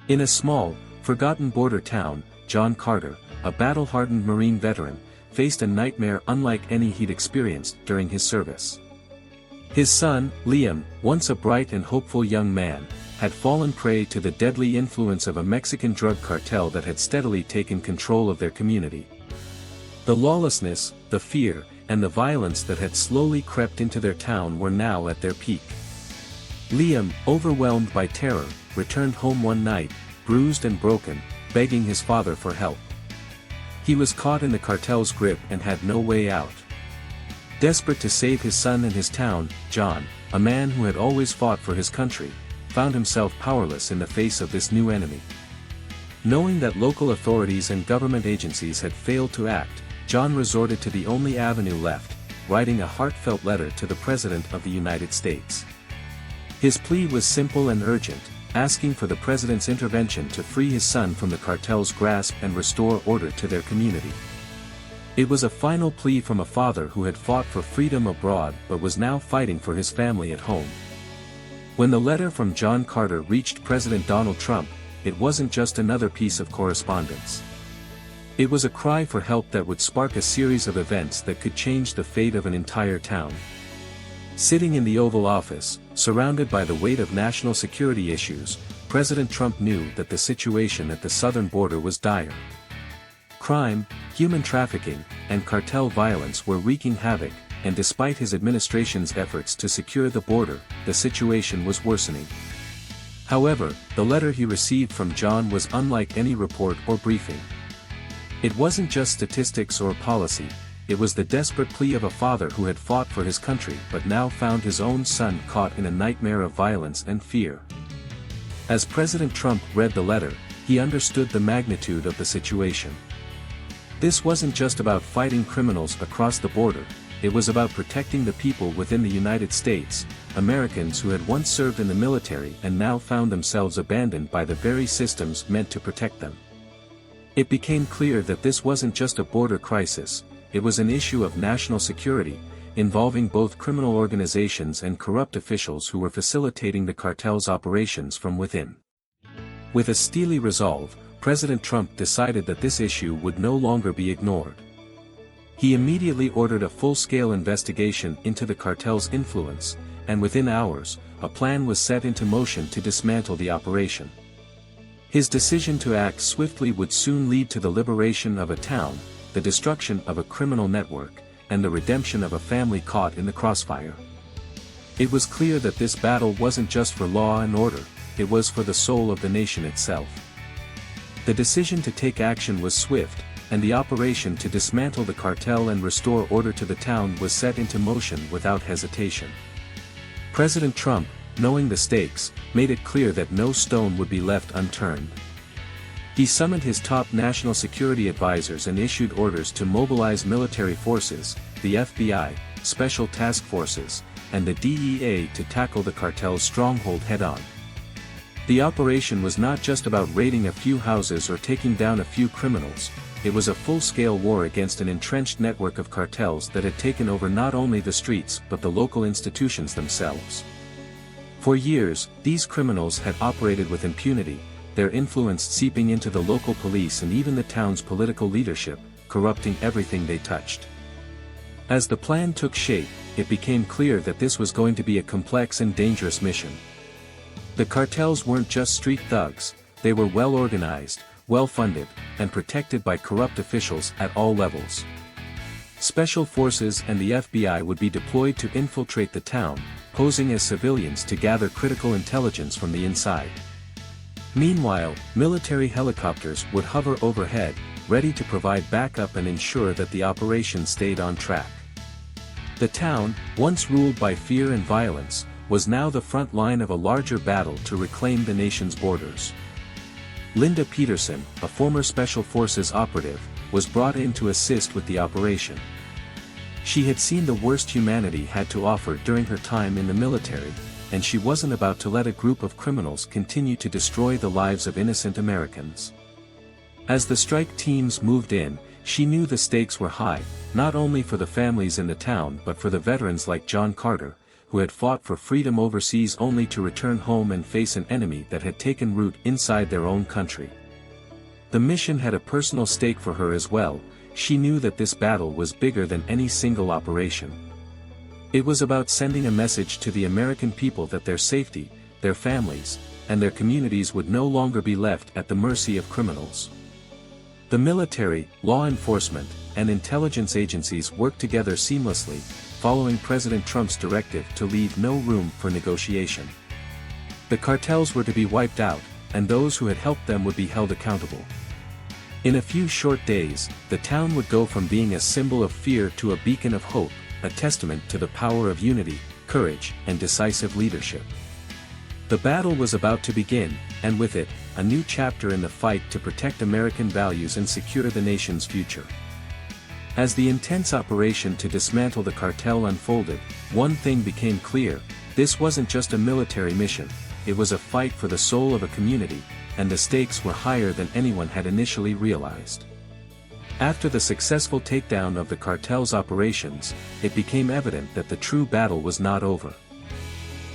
In a small, forgotten border town, John Carter, a battle-hardened Marine veteran, faced a nightmare unlike any he'd experienced during his service. His son, Liam, once a bright and hopeful young man, had fallen prey to the deadly influence of a Mexican drug cartel that had steadily taken control of their community. The lawlessness, the fear, and the violence that had slowly crept into their town were now at their peak. Liam, overwhelmed by terror, returned home one night, bruised and broken, begging his father for help. He was caught in the cartel's grip and had no way out. Desperate to save his son and his town, John, a man who had always fought for his country, found himself powerless in the face of this new enemy. Knowing that local authorities and government agencies had failed to act, John resorted to the only avenue left, writing a heartfelt letter to the President of the United States. His plea was simple and urgent, asking for the President's intervention to free his son from the cartel's grasp and restore order to their community. It was a final plea from a father who had fought for freedom abroad but was now fighting for his family at home. When the letter from John Carter reached President Donald Trump, it wasn't just another piece of correspondence. It was a cry for help that would spark a series of events that could change the fate of an entire town. Sitting in the Oval Office, surrounded by the weight of national security issues, President Trump knew that the situation at the southern border was dire. Crime, human trafficking, and cartel violence were wreaking havoc, and despite his administration's efforts to secure the border, the situation was worsening. However, the letter he received from John was unlike any report or briefing. It wasn't just statistics or policy, it was the desperate plea of a father who had fought for his country but now found his own son caught in a nightmare of violence and fear. As President Trump read the letter, he understood the magnitude of the situation. This wasn't just about fighting criminals across the border, it was about protecting the people within the United States, Americans who had once served in the military and now found themselves abandoned by the very systems meant to protect them. It became clear that this wasn't just a border crisis, it was an issue of national security, involving both criminal organizations and corrupt officials who were facilitating the cartel's operations from within. With a steely resolve, President Trump decided that this issue would no longer be ignored. He immediately ordered a full-scale investigation into the cartel's influence, and within hours, a plan was set into motion to dismantle the operation. His decision to act swiftly would soon lead to the liberation of a town, the destruction of a criminal network, and the redemption of a family caught in the crossfire. It was clear that this battle wasn't just for law and order, it was for the soul of the nation itself. The decision to take action was swift, and the operation to dismantle the cartel and restore order to the town was set into motion without hesitation. President Trump, knowing the stakes, made it clear that no stone would be left unturned. He summoned his top national security advisors and issued orders to mobilize military forces, the FBI, special task forces, and the DEA to tackle the cartel's stronghold head-on. The operation was not just about raiding a few houses or taking down a few criminals, it was a full-scale war against an entrenched network of cartels that had taken over not only the streets but the local institutions themselves. For years, these criminals had operated with impunity, their influence seeping into the local police and even the town's political leadership, corrupting everything they touched. As the plan took shape, it became clear that this was going to be a complex and dangerous mission. The cartels weren't just street thugs, they were well-organized, well-funded, and protected by corrupt officials at all levels. Special forces and the FBI would be deployed to infiltrate the town, posing as civilians to gather critical intelligence from the inside. Meanwhile, military helicopters would hover overhead, ready to provide backup and ensure that the operation stayed on track. The town, once ruled by fear and violence, was now the front line of a larger battle to reclaim the nation's borders. Linda Peterson, a former Special Forces operative, was brought in to assist with the operation. She had seen the worst humanity had to offer during her time in the military, and she wasn't about to let a group of criminals continue to destroy the lives of innocent Americans. As the strike teams moved in, she knew the stakes were high, not only for the families in the town but for the veterans like John Carter, who had fought for freedom overseas only to return home and face an enemy that had taken root inside their own country. The mission had a personal stake for her as well. She knew that this battle was bigger than any single operation. It was about sending a message to the American people that their safety, their families, and their communities would no longer be left at the mercy of criminals. The military, law enforcement, and intelligence agencies worked together seamlessly, following President Trump's directive to leave no room for negotiation. The cartels were to be wiped out, and those who had helped them would be held accountable. In a few short days, the town would go from being a symbol of fear to a beacon of hope, a testament to the power of unity, courage, and decisive leadership. The battle was about to begin, and with it, a new chapter in the fight to protect American values and secure the nation's future. As the intense operation to dismantle the cartel unfolded, one thing became clear: this wasn't just a military mission, it was a fight for the soul of a community, and the stakes were higher than anyone had initially realized. After the successful takedown of the cartel's operations, it became evident that the true battle was not over.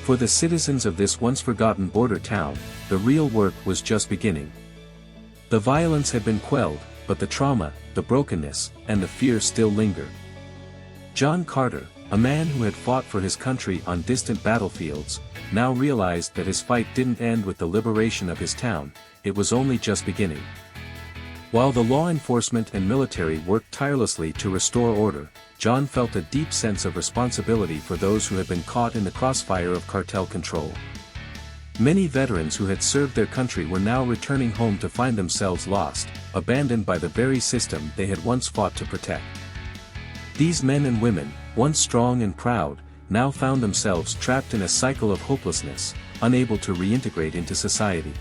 For the citizens of this once-forgotten border town, the real work was just beginning. The violence had been quelled, but the trauma, the brokenness, and the fear still lingered. John Carter, a man who had fought for his country on distant battlefields, now realized that his fight didn't end with the liberation of his town, it was only just beginning. While the law enforcement and military worked tirelessly to restore order, John felt a deep sense of responsibility for those who had been caught in the crossfire of cartel control. Many veterans who had served their country were now returning home to find themselves lost, abandoned by the very system they had once fought to protect. These men and women, once strong and proud, now found themselves trapped in a cycle of hopelessness, unable to reintegrate into society.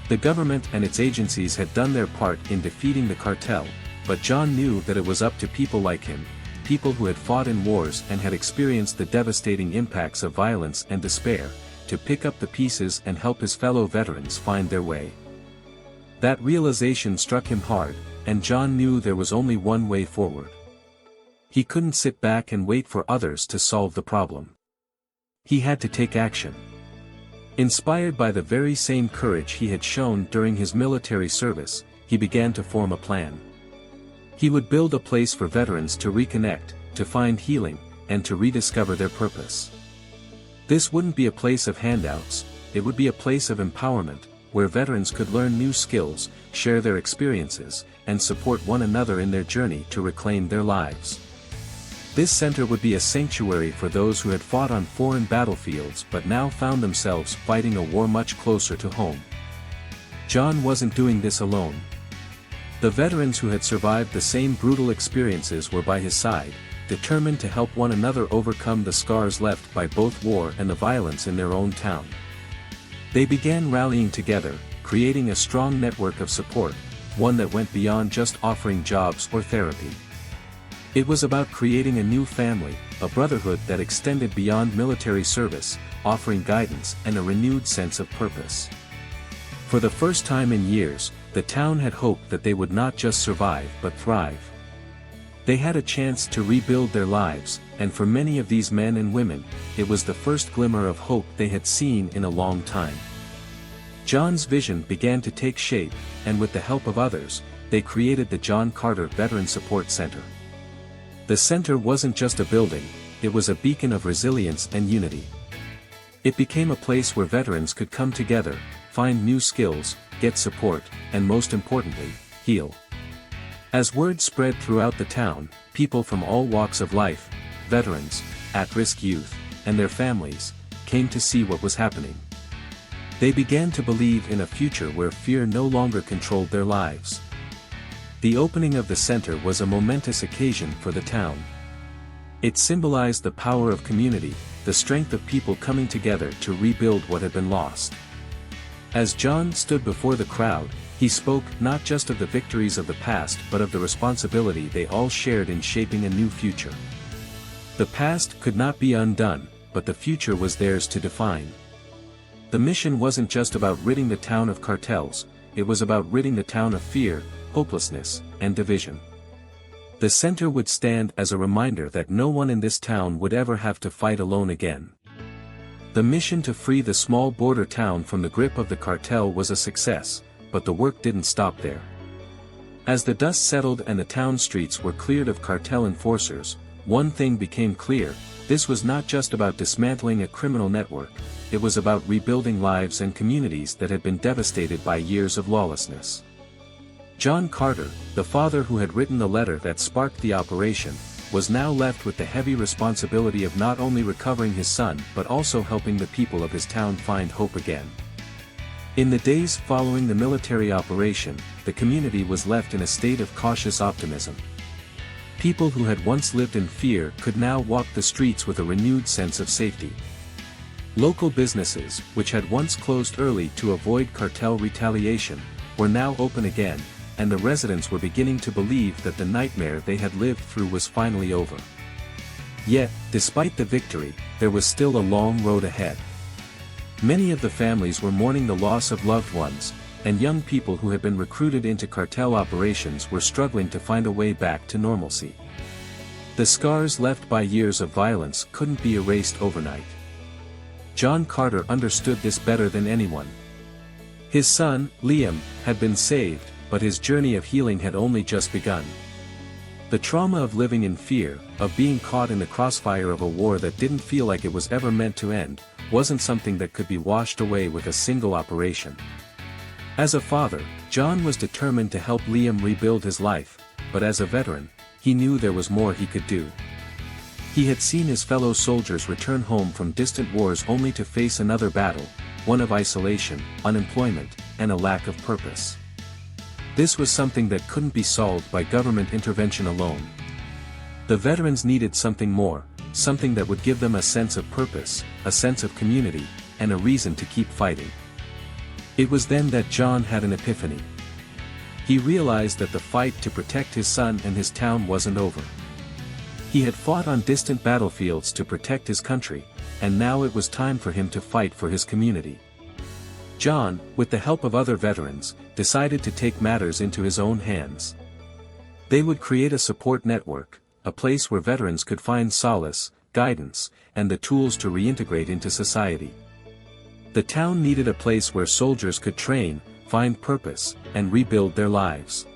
The government and its agencies had done their part in defeating the cartel, but John knew that it was up to people like him, people who had fought in wars and had experienced the devastating impacts of violence and despair, to pick up the pieces and help his fellow veterans find their way. That realization struck him hard, and John knew there was only one way forward. He couldn't sit back and wait for others to solve the problem. He had to take action. Inspired by the very same courage he had shown during his military service, he began to form a plan. He would build a place for veterans to reconnect, to find healing, and to rediscover their purpose. This wouldn't be a place of handouts, it would be a place of empowerment, where veterans could learn new skills, share their experiences, and support one another in their journey to reclaim their lives. This center would be a sanctuary for those who had fought on foreign battlefields but now found themselves fighting a war much closer to home. John wasn't doing this alone. The veterans who had survived the same brutal experiences were by his side, determined to help one another overcome the scars left by both war and the violence in their own town. They began rallying together, creating a strong network of support, one that went beyond just offering jobs or therapy. It was about creating a new family, a brotherhood that extended beyond military service, offering guidance and a renewed sense of purpose. For the first time in years, the town had hoped that they would not just survive but thrive. They had a chance to rebuild their lives, and for many of these men and women, it was the first glimmer of hope they had seen in a long time. John's vision began to take shape, and with the help of others, they created the John Carter Veteran Support Center. The center wasn't just a building, it was a beacon of resilience and unity. It became a place where veterans could come together, find new skills, get support, and most importantly, heal. As word spread throughout the town, people from all walks of life, veterans, at-risk youth, and their families, came to see what was happening. They began to believe in a future where fear no longer controlled their lives. The opening of the center was a momentous occasion for the town. It symbolized the power of community, the strength of people coming together to rebuild what had been lost. As John stood before the crowd, he spoke not just of the victories of the past but of the responsibility they all shared in shaping a new future. The past could not be undone, but the future was theirs to define. The mission wasn't just about ridding the town of cartels, it was about ridding the town of fear, hopelessness, and division. The center would stand as a reminder that no one in this town would ever have to fight alone again. The mission to free the small border town from the grip of the cartel was a success, but the work didn't stop there. As the dust settled and the town streets were cleared of cartel enforcers, one thing became clear: this was not just about dismantling a criminal network, it was about rebuilding lives and communities that had been devastated by years of lawlessness. John Carter, the father who had written the letter that sparked the operation, was now left with the heavy responsibility of not only recovering his son but also helping the people of his town find hope again. In the days following the military operation, the community was left in a state of cautious optimism. People who had once lived in fear could now walk the streets with a renewed sense of safety. Local businesses, which had once closed early to avoid cartel retaliation, were now open again, and the residents were beginning to believe that the nightmare they had lived through was finally over. Yet, despite the victory, there was still a long road ahead. Many of the families were mourning the loss of loved ones, and young people who had been recruited into cartel operations were struggling to find a way back to normalcy. The scars left by years of violence couldn't be erased overnight. John Carter understood this better than anyone. His son, Liam, had been saved, but his journey of healing had only just begun. The trauma of living in fear, of being caught in the crossfire of a war that didn't feel like it was ever meant to end, wasn't something that could be washed away with a single operation. As a father, John was determined to help Liam rebuild his life, but as a veteran, he knew there was more he could do. He had seen his fellow soldiers return home from distant wars only to face another battle, one of isolation, unemployment, and a lack of purpose. This was something that couldn't be solved by government intervention alone. The veterans needed something more, something that would give them a sense of purpose, a sense of community, and a reason to keep fighting. It was then that John had an epiphany. He realized that the fight to protect his son and his town wasn't over. He had fought on distant battlefields to protect his country, and now it was time for him to fight for his community. John, with the help of other veterans, decided to take matters into his own hands. They would create a support network, a place where veterans could find solace, guidance, and the tools to reintegrate into society. The town needed a place where soldiers could train, find purpose, and rebuild their lives.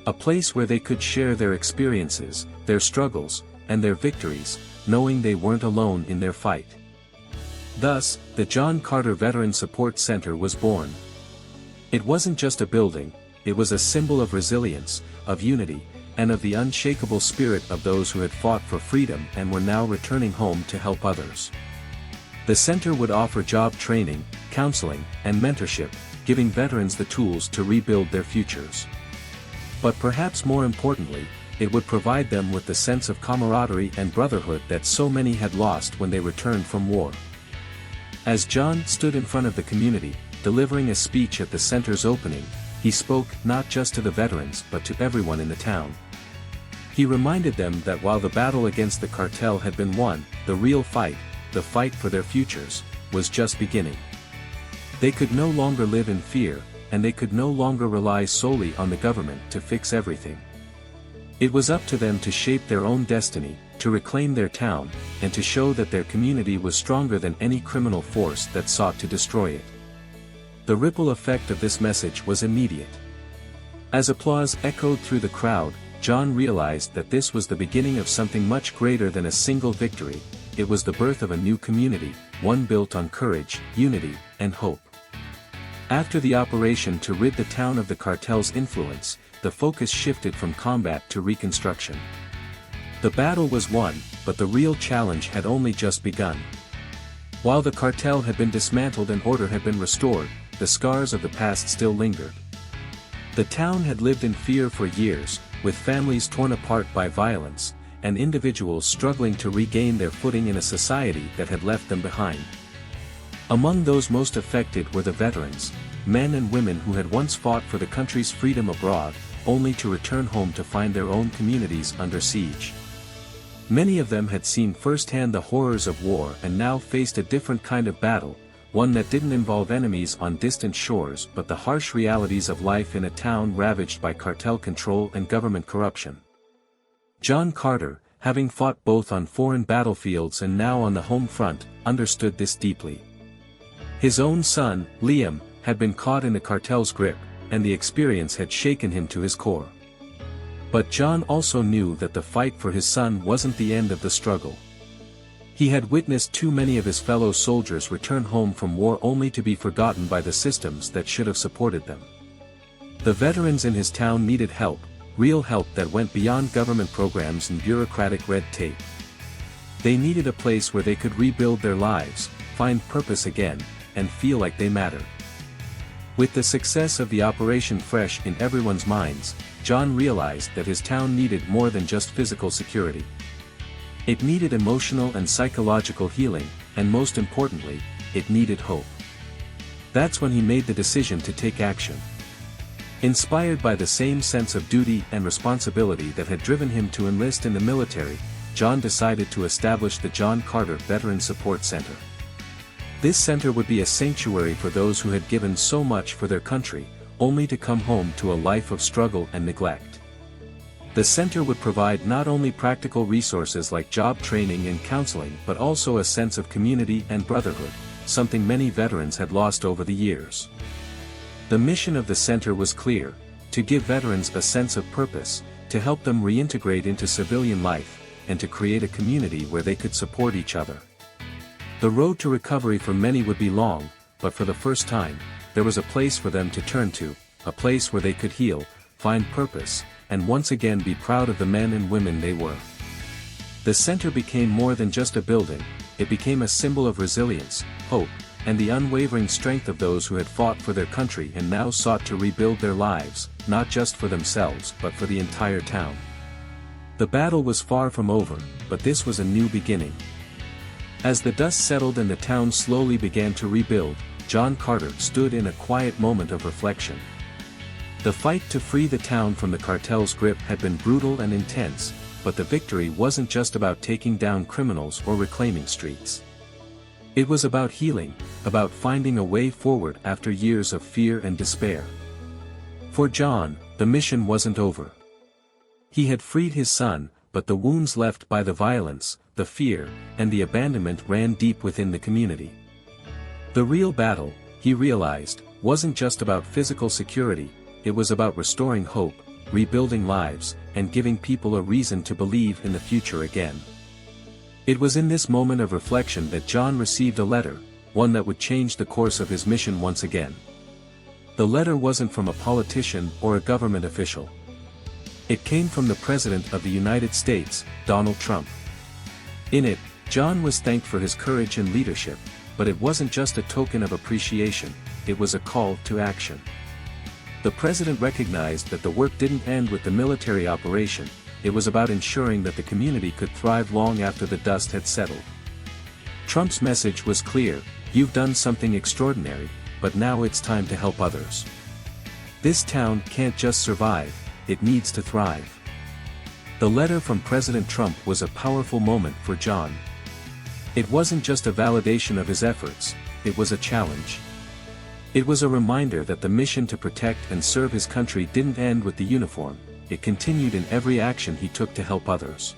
A place where they could share their experiences, their struggles, and their victories, knowing they weren't alone in their fight. Thus, the John Carter Veteran Support Center was born. It wasn't just a building, it was a symbol of resilience, of unity, and of the unshakable spirit of those who had fought for freedom and were now returning home to help others. The center would offer job training, counseling, and mentorship, giving veterans the tools to rebuild their futures. But perhaps more importantly, it would provide them with the sense of camaraderie and brotherhood that so many had lost when they returned from war. As John stood in front of the community, delivering a speech at the center's opening, he spoke not just to the veterans but to everyone in the town. He reminded them that while the battle against the cartel had been won, the real fight, the fight for their futures, was just beginning. They could no longer live in fear, and they could no longer rely solely on the government to fix everything. It was up to them to shape their own destiny, to reclaim their town, and to show that their community was stronger than any criminal force that sought to destroy it. The ripple effect of this message was immediate. As applause echoed through the crowd, John realized that this was the beginning of something much greater than a single victory. It was the birth of a new community, one built on courage, unity, and hope. After the operation to rid the town of the cartel's influence, the focus shifted from combat to reconstruction. The battle was won, but the real challenge had only just begun. While the cartel had been dismantled and order had been restored, the scars of the past still lingered. The town had lived in fear for years, with families torn apart by violence, and individuals struggling to regain their footing in a society that had left them behind. Among those most affected were the veterans, men and women who had once fought for the country's freedom abroad, only to return home to find their own communities under siege. Many of them had seen firsthand the horrors of war and now faced a different kind of battle, one that didn't involve enemies on distant shores but the harsh realities of life in a town ravaged by cartel control and government corruption. John Carter, having fought both on foreign battlefields and now on the home front, understood this deeply. His own son, Liam, had been caught in the cartel's grip, and the experience had shaken him to his core. But John also knew that the fight for his son wasn't the end of the struggle. He had witnessed too many of his fellow soldiers return home from war only to be forgotten by the systems that should have supported them. The veterans in his town needed help, real help that went beyond government programs and bureaucratic red tape. They needed a place where they could rebuild their lives, find purpose again, and feel like they mattered. With the success of the operation fresh in everyone's minds, John realized that his town needed more than just physical security. It needed emotional and psychological healing, and most importantly, it needed hope. That's when he made the decision to take action. Inspired by the same sense of duty and responsibility that had driven him to enlist in the military, John decided to establish the John Carter Veteran Support Center. This center would be a sanctuary for those who had given so much for their country, only to come home to a life of struggle and neglect. The center would provide not only practical resources like job training and counseling but also a sense of community and brotherhood, something many veterans had lost over the years. The mission of the center was clear: to give veterans a sense of purpose, to help them reintegrate into civilian life, and to create a community where they could support each other. The road to recovery for many would be long, but for the first time, there was a place for them to turn to, a place where they could heal, find purpose, and once again be proud of the men and women they were. The center became more than just a building, it became a symbol of resilience, hope, and the unwavering strength of those who had fought for their country and now sought to rebuild their lives, not just for themselves but for the entire town. The battle was far from over, but this was a new beginning. As the dust settled and the town slowly began to rebuild, John Carter stood in a quiet moment of reflection. The fight to free the town from the cartel's grip had been brutal and intense, but the victory wasn't just about taking down criminals or reclaiming streets. It was about healing, about finding a way forward after years of fear and despair. For John, the mission wasn't over. He had freed his son, but the wounds left by the violence, the fear, and the abandonment ran deep within the community. The real battle, he realized, wasn't just about physical security, it was about restoring hope, rebuilding lives, and giving people a reason to believe in the future again. It was in this moment of reflection that John received a letter, one that would change the course of his mission once again. The letter wasn't from a politician or a government official. It came from the President of the United States, Donald Trump. In it, John was thanked for his courage and leadership, but it wasn't just a token of appreciation, it was a call to action. The president recognized that the work didn't end with the military operation, it was about ensuring that the community could thrive long after the dust had settled. Trump's message was clear: you've done something extraordinary, but now it's time to help others. This town can't just survive, it needs to thrive. The letter from President Trump was a powerful moment for John. It wasn't just a validation of his efforts, it was a challenge. It was a reminder that the mission to protect and serve his country didn't end with the uniform, it continued in every action he took to help others.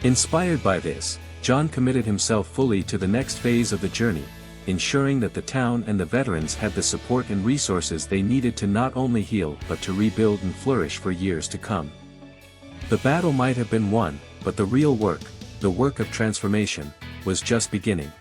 Inspired by this, John committed himself fully to the next phase of the journey, ensuring that the town and the veterans had the support and resources they needed to not only heal but to rebuild and flourish for years to come. The battle might have been won, but the real work, the work of transformation, was just beginning.